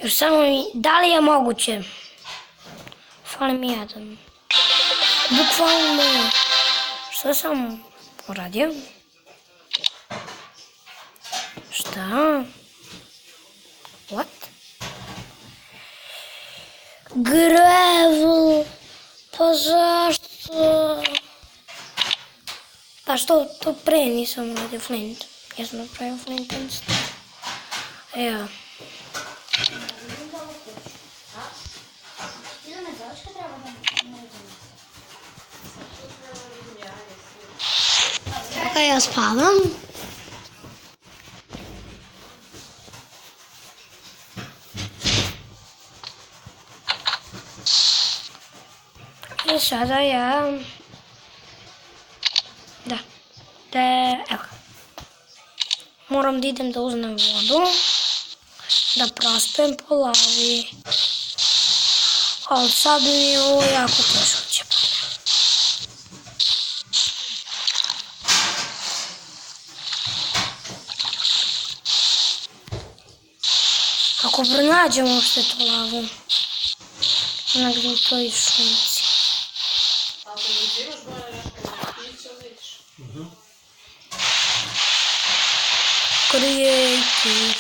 Još samo mi, da li je moguće? Fali mi jedan. Bukvalno, što sam uradio? Šta? What? Gravel, pa zašto? Pa što to pre nisam uradio flint? Ja sam napravio flint insta. Evo. Ok, ja spavam. I sada ja... evo. Moram da idem da uzmem vodu, da prospem po lavi. Ali sad mi je ovo jako teško će padne. Ako pronađem uopšte tu lavu, negdje u toj šunci. Ako mi imaš gore nešto, ti će vidiš. Creative.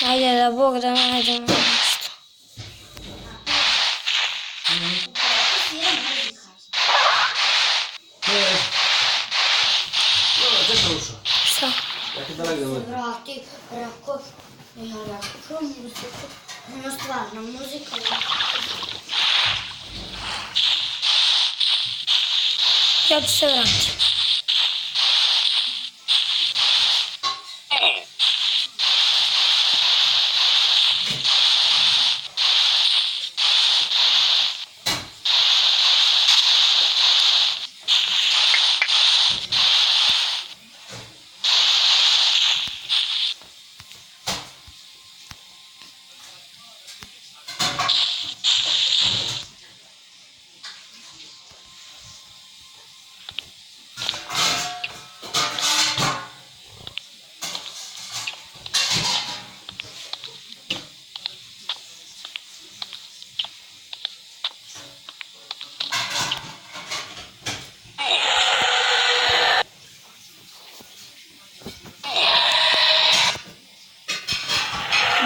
Ajde da Bog da nađemo nešto. Gdje sam ušao? Šta? Ja ti da negdje uđem. Vrati, rako, ja rako muziku, ono stvarna muzika. Ja ću se vratiti.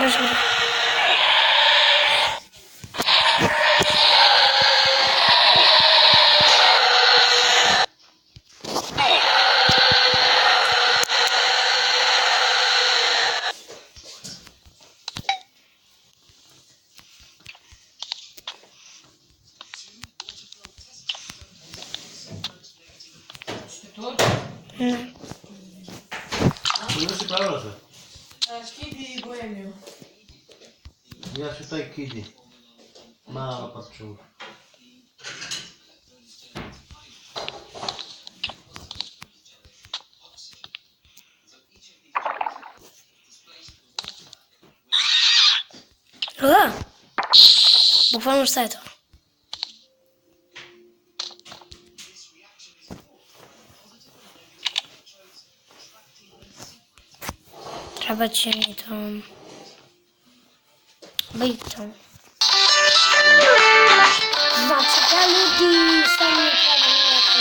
Brzo. Ne. Kako si pravila se? Kidi i bohemiju. Ja ću taj kidi. Malo pa ću. Bukvalno šta je to? Treba će mi to... biti to. Znači da ljudi sad mi treba nekako...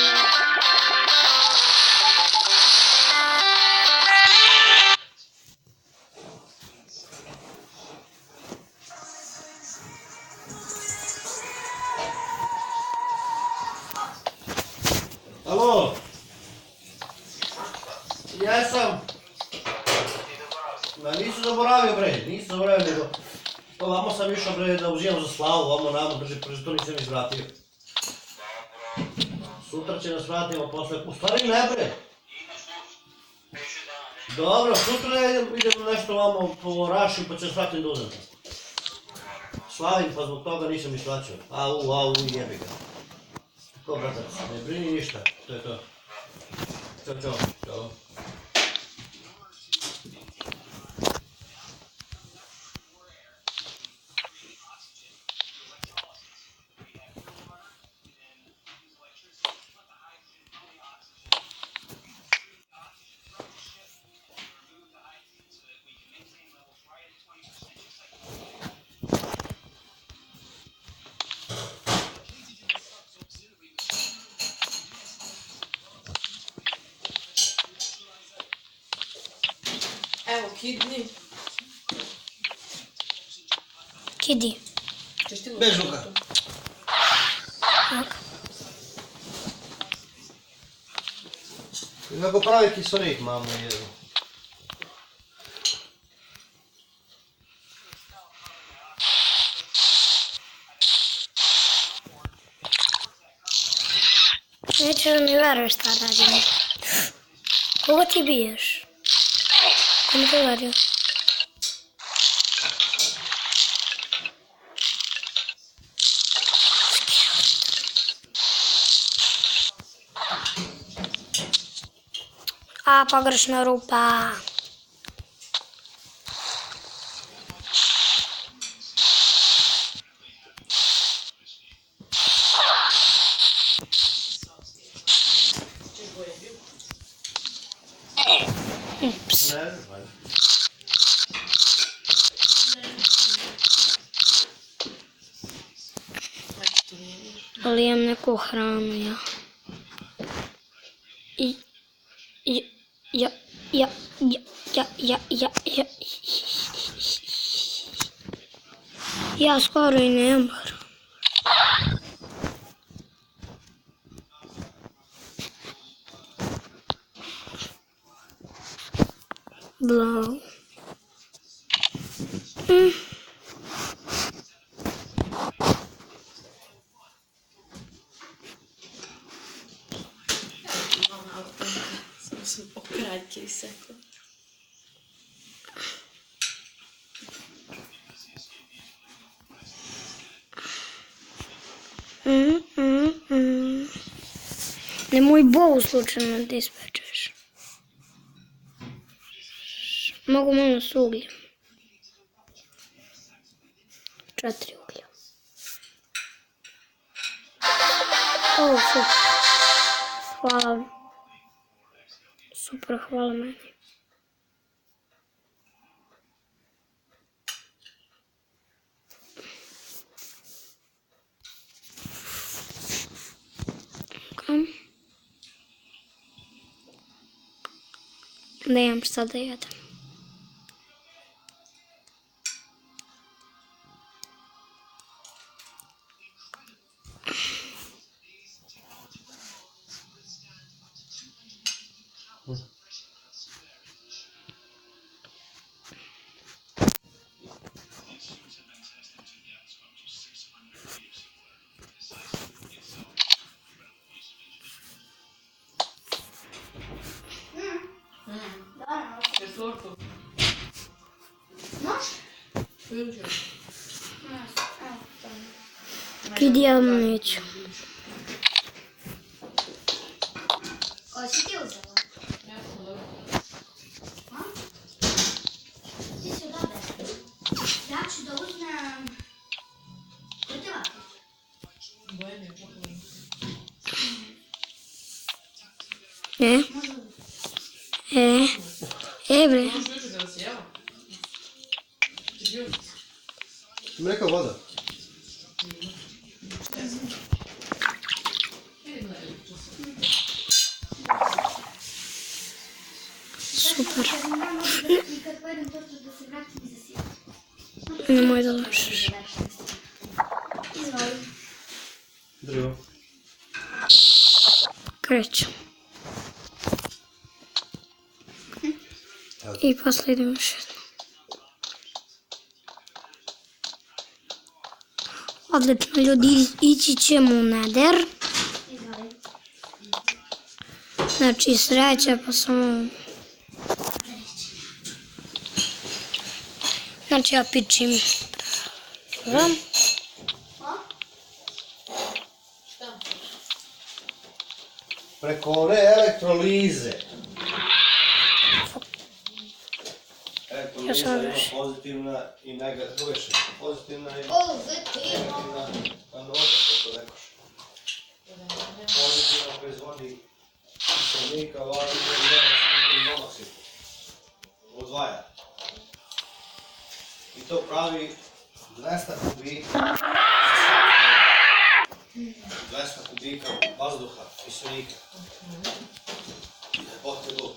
Alo? Jesam. Ma nisu zaboravio bre, nisu zaboravio nego... Ovamo sam išao bre da uzimam za slavu, ovamo namo drži prži, to nisam izvratio. Sutra će nas vratimo posle, u stvari ne bre. Dobro, sutra idem nešto ovamo po Rašiju pa će nas vratim da uzem. Slavim pa zbog toga nisam isplaćao. Au, jebi ga. Ko bratac, ne brini ništa, to je to. Ćao. Kidney. Kidi. Ćeš ti Bež, Luka. Kako pravi kiselnik imamo jedu. Neće da mi veruješ šta radim. Koga ti biješ? Ko mi to uradio? A, pogrešna rupa. Ups. Ne, ajde. Ali imam neku hranu, ja. Ja skoro i nemam hranu. Blau. Samo sam pokrajke isekla. Nemoj bovu slučajno da ispečeš. Mogu malo s ugljem. 4 uglja. O, super. Hvala. Super, hvala meni. Nemam šta da jedem. Četvrtu. Može? Uđe. Kidi ja neću. Koji si ti uzela? Ja sam dobro. A? Ti si odabere. Ja ću da uzmem... Koji ti ovako? Bojan je pokojno. Bre. Možeš jučer kada si jela? Ti bio? Mlijeka voda. Vidim na električu. Super. I kad pojedem tortu da se vratim i za sjeću. Nemoj da lažeš. Izvoli. Drivo. Krećem. I posle idem još jedno. Odlično ljudi, ići ćemo u Nether. Izvoli. Znači sreća pa samo... Znači ja pičim. Dobro. Šta? Preko one elektrolize. Elektroliza ima pozitivna i negativna. Pozitivna i negativna anoda, kako rekoš. Pozitivna proizvodi kiselnika, važno i monoksid. Odvaja. I to pravi 200 kubika. 200 kubika vazduha, kiselnika. Potrebu.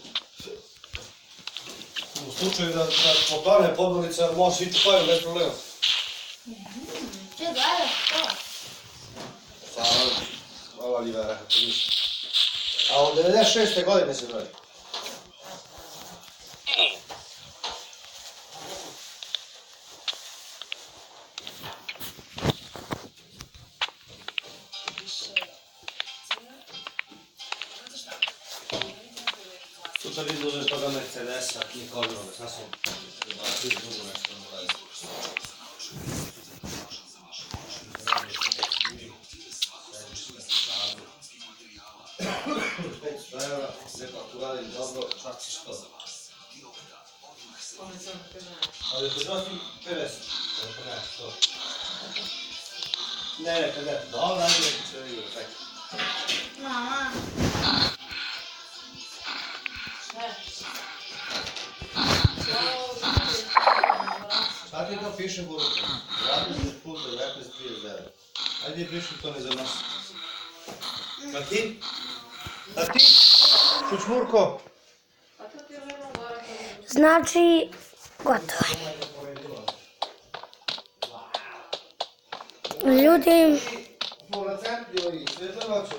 U slučaju da potone podmornica, može svi tupaju bez problema. Ti gledaš to? Hvala Livera, kako ništa. A od 96. godine se radi. Tu sam vidio uzem toga Mercedesa, Nikolinoga, sasvim drugo nešto ne radi. 500 eura, rekao ako radim dobro, šta ćeš to? Ali ako želim 50, ako ne, što? Ne, 50, dobro, ajde neki će da vidio, tako. Mama. Šta ti to piše poruka? 20 puta 19.39. Ajde piši to ne za nas. A ti? A ti? Čučmurko? Znači, gotovo. Ljudi, Smo na centri ovi, sve za noću.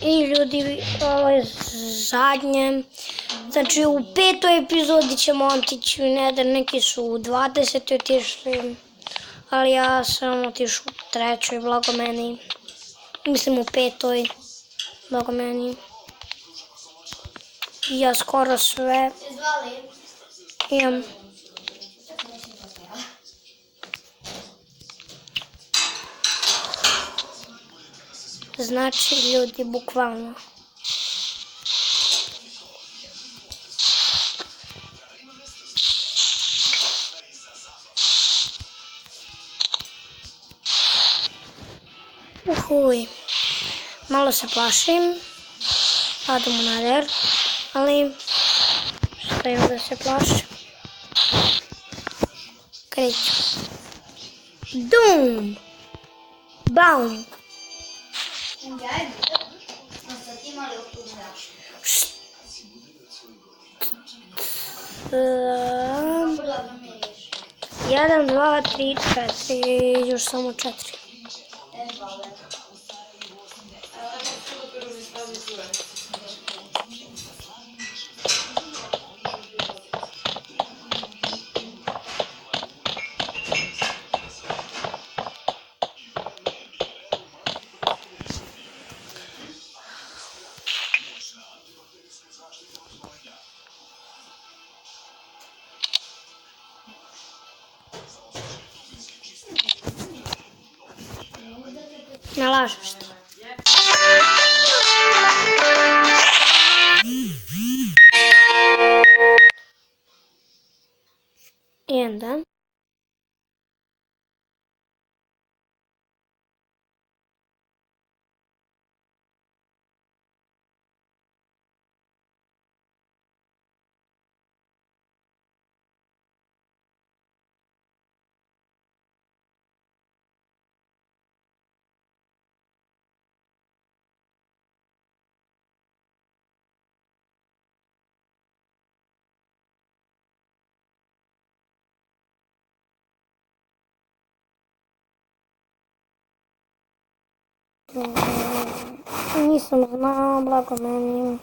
i ljudi, ovo je zadnje. Znači, u 5. epizodi ćemo otići u Nether, neki su u 20. otišli, ali ja sam otišao u 3. blago meni. Mislim u 5. blago meni. I ja skoro sve Izvali. imam. Tako nisam to smjela. Znači, ljudi, bukvalno. Uhuj. Malo se plašim. Padam u Nether. Ali šta imam da se plašim? Kreću. Dum! Baum! Ja je bilo. No sad imali okudaš. Dobro miriš. 1, 2, 3, 4. Još samo 4. Izvali. Ne lažeš ti. Jedan dan. Nisam znao, blago meni.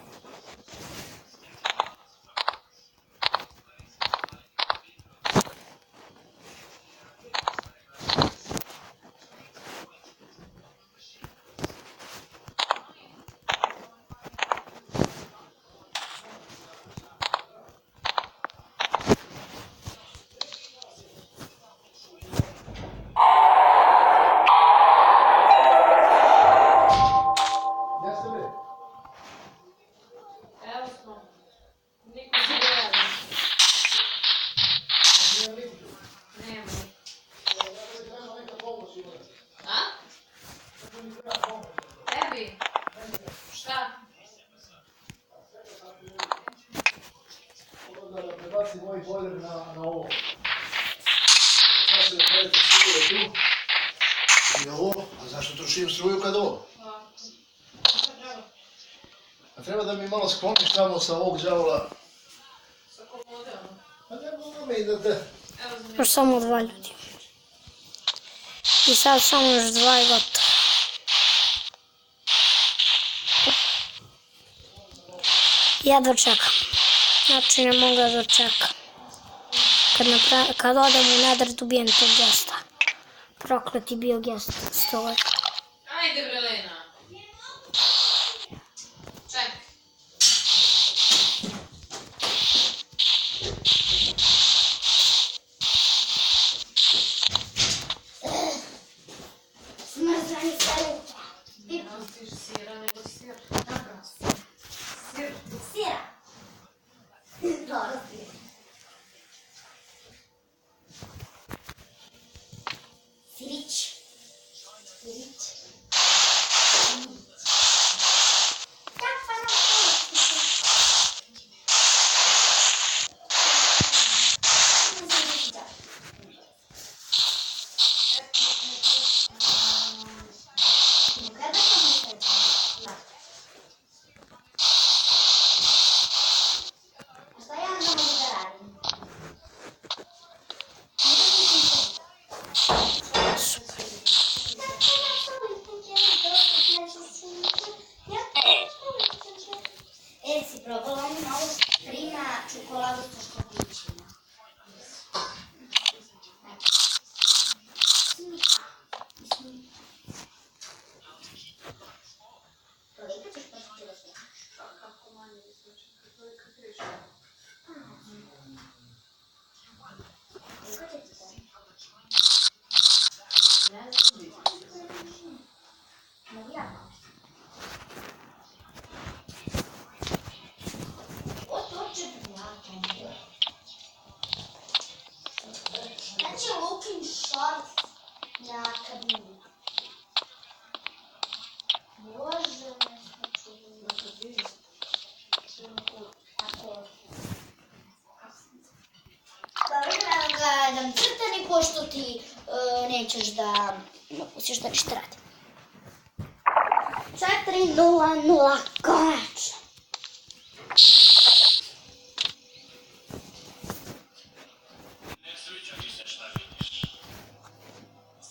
Prebaci moj bojler na ovo. Sada se da predete struje tu. I ovo, a zašto trošim struju kad ovo? A treba da mi malo skloniš tamo sa ovog đavola. Sa komode, ono. Pa ne mogu mi da... Evo za Još samo 2 ljudi. I sad samo još 2 i gotovo. Ja dočekam. Znači ne mogu da dočekam. Kad odem u Nether ubijem tog gesta. Prokleti bio gest stoga. Ajde bre, Lena. Ček. Smrzani selu. Ne ostiš sira, nego sir. Dobro, sir. Sir. Sira. Dobro, sir. Sirić. Sirić. Si probala onu novu Prima čokoladu sa škotićima. Toliko ćeš početi da se? Kako manje izvuče, kako je kad kriš. Koliko će ti to? Ne znam biti. Mogu ja malo? Znači Lukin short na kabinu. Bože, tako. Dobro, gledam crtani, pošto ti nećeš da pustiš da ništa radim. 4:00, konačno. Ne sviđa mi se šta vidiš.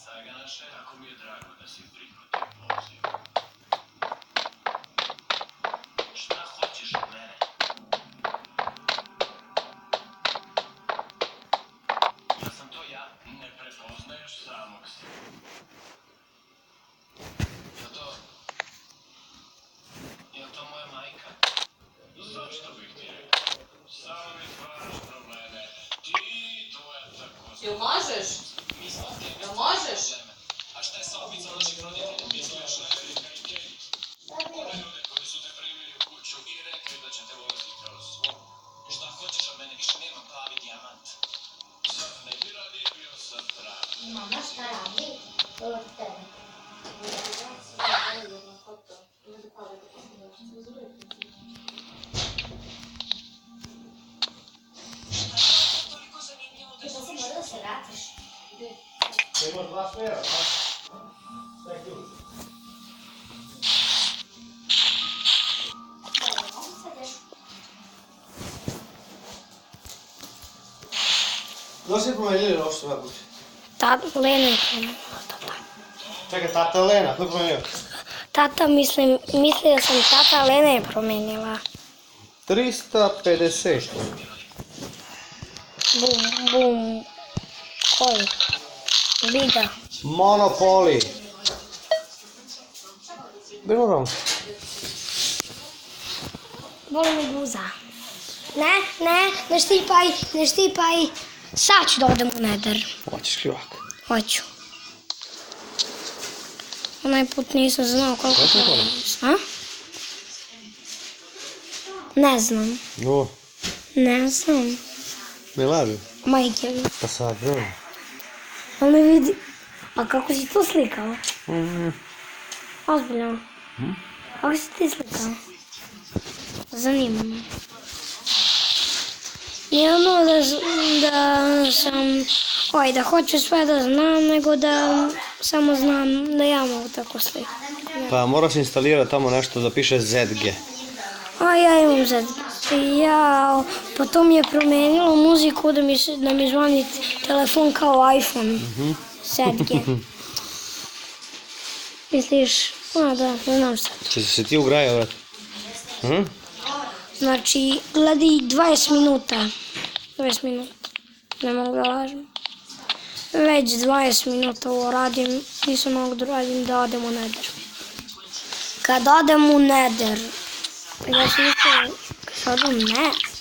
Saganaše, ako mi je drago da si prihvatio poziv. Šta hoćeš od mene? Ja sam to ja, ne prepoznaješ samog sebe. Jel to moja majka? Zašto bih ti rekao? Samo mi stvaraš probleme. Ti tvoja tako... Jel možeš? Jel možeš? A šta je sa opicom naših roditelja? Misliš na Erika i Kate? One ljude koji su te primili u kuću i rekli da će te voziti kroz svo. Šta hoćeš od mene? Više nemam plavi dijamant. Zar ne bi radije bio sa strane? Mama šta radi? Od tebe. Ti pa se mora da se vratiš. Imaš 2 smjera, pa? Šta je ključ? Dobro, sad još. Da si promenili noć svoje kuće? Tata, Lena je promenila tata. Čekaj, tata Lena, ko je promenio? Tata, mislio sam tata, Lena je promenila. 350. Bum. Koji? Biga. Monopoly. Bilo Boli me guza. Ne štipaj. Sad ću da odem u Nether. Hoćeš li ovako? Hoću. Onaj put nisam znao koliko to je. A? Ne znam. No, Ne znam. ne lažu. Majke mi. Pa sad, no. Ali ne vidi. A kako si to slikao? Ozbiljno. Kako si ti slikao? Zanima me. I ono da sam... da hoću sve da znam, nego da samo znam da ja mogu tako slikati. Pa moraš instalirati tamo nešto da piše ZG. A ja imam zet. Jao, pa to mi je promenilo muziku da mi zvoni telefon kao iPhone 7G. Misliš, a da, ne znam sad. Če se ti ugraja, vrat? Znači, gledaj 20 minuta. 20 minuta. Ne mogu da lažem. Već 20 minuta ovo radim. Nisam mogu da radim da odem u Nether. Kad odem u Nether, ja sam mislila kad odem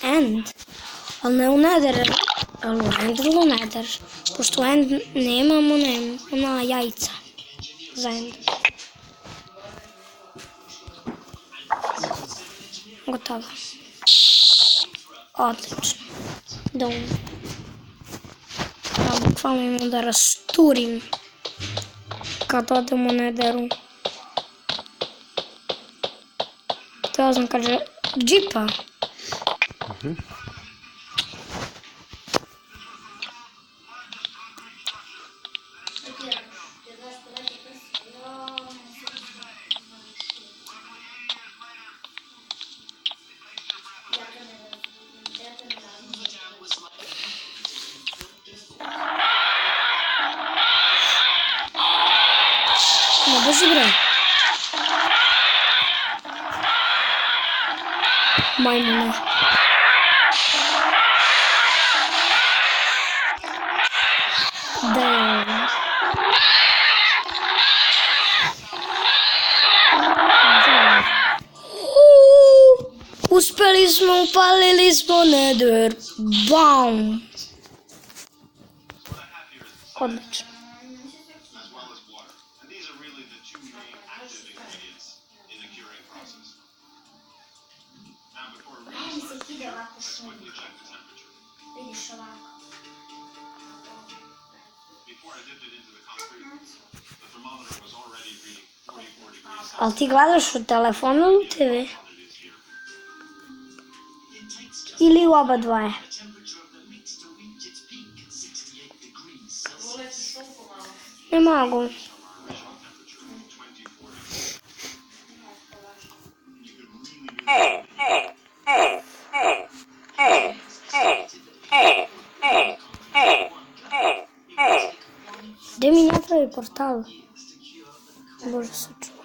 End, ali ne u Nether, ali u End ili u Nether. Pošto u End nemamo ona jajca za End. Gotovo. Odlično. Da umem. Ja bukvalno imam da rasturim kad odem u Netheru. To znam kaže džipa. Ne drži bre. Majmune. Da. Uspeli smo, upalili smo Nether. Bam. Odlično. as well as water. And these are really the two main active ingredients in the curing process. Now, before we start, let's quickly check the temperature. Before I dipped it into the concrete, the thermometer was already reading 44 degrees Ali ti gledaš u telefonu ili u TV? Celsius here. Ili u oba dvoje? Ne mogu. Gdje mi napravi portal? Bože sačuva.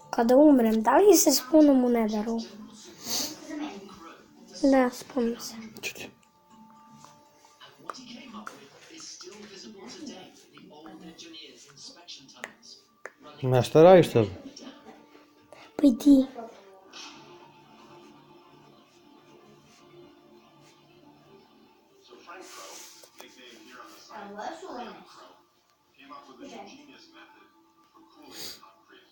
Kada umrem, da li se spunem u Netheru? Da, spunem se. Čuti. Ma šta radiš sad? Pa i ti. So Frank Crow, nicknamed here on the site, Crow, came up with this ingenious method for cooling the concrete.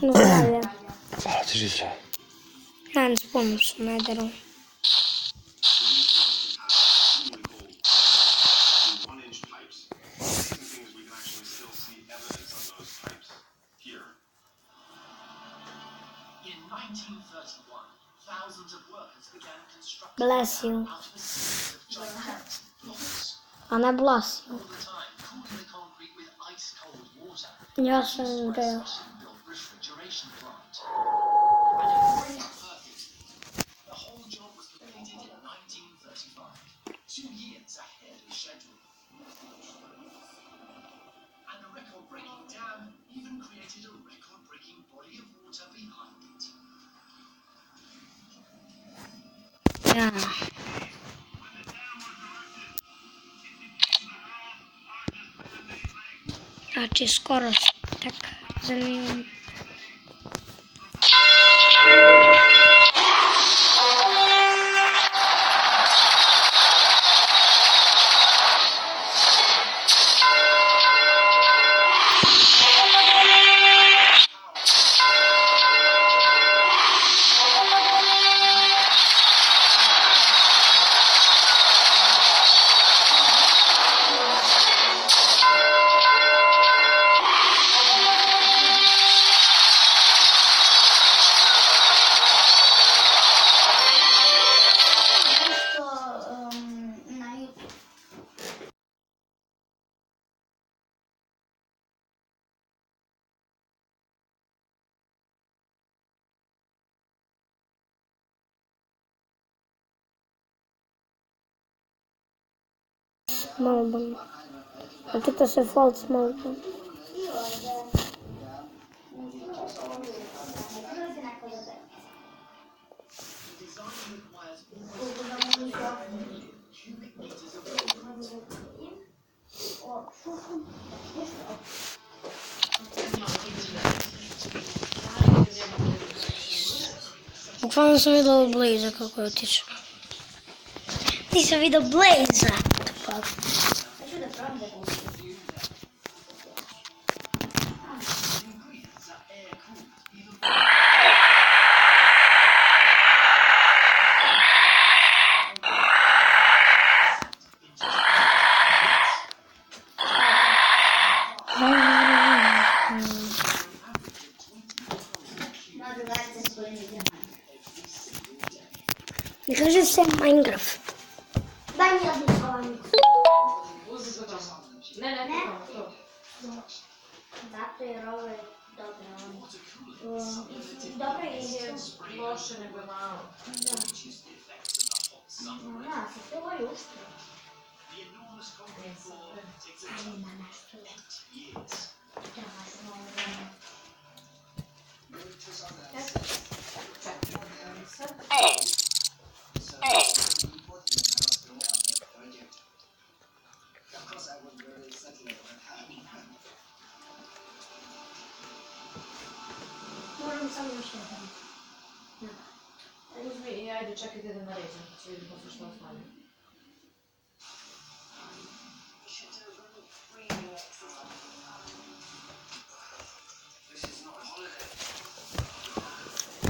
No dalje. Drži se. Ja ne spunem se u Netheru. In 1-inch pipes. Amazing thing is we can actually still see evidence of those pipes here. In 1931, thousands of workers began constructing Bless you. out of a series of gigantic blocks, A ne bless you. all the time cooling the concrete with ice-cold water Ja sam for a real. specially built refrigeration plant. And it worked perfectly. The whole job was completed in 1935, 2 years ahead of schedule. And the record-breaking dam even created a record-breaking body of water behind it. Ja. Znači, skoro tak zanimljivo. Smallbone. Čita se Fault Smallbone. Bukvalno sam vidjela Blaze kako je otišao. Nisam vidio Blaze. Ne kaže se Minecraft. Daj mi jednu salamicu. Uzmi to tamo. Ne, to. Zato jer ovo je dobro. Dobro je. Loše nego je malo. Da, se to ovo je uštro. Ima nešto. Trebaš malo vremena. Moram samo još jedan. Uzmi i ajde čekaj da naređem. Će vidim posle što ostavim.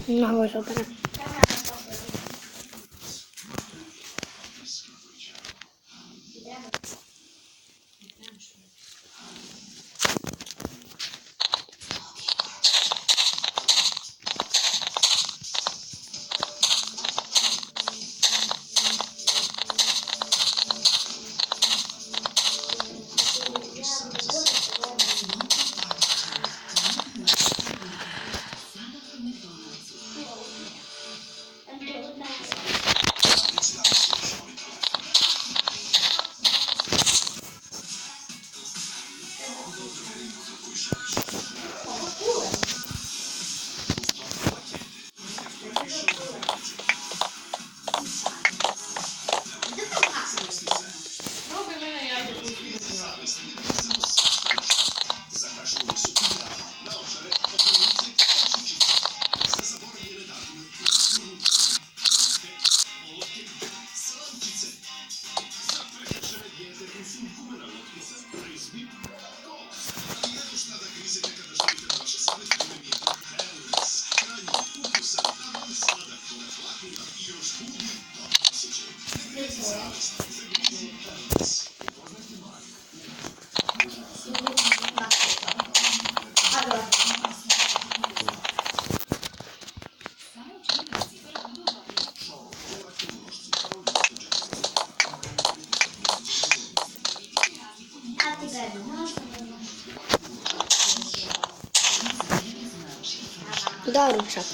Mnogo je super. Doručak.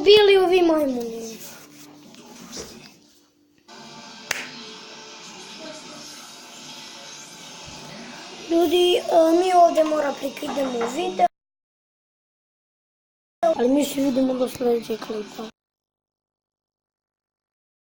Bili ovi majmuni. Ljudi, mi ovdje mora prekidamo video. Ali mi se vidimo do sljedećeg klipa.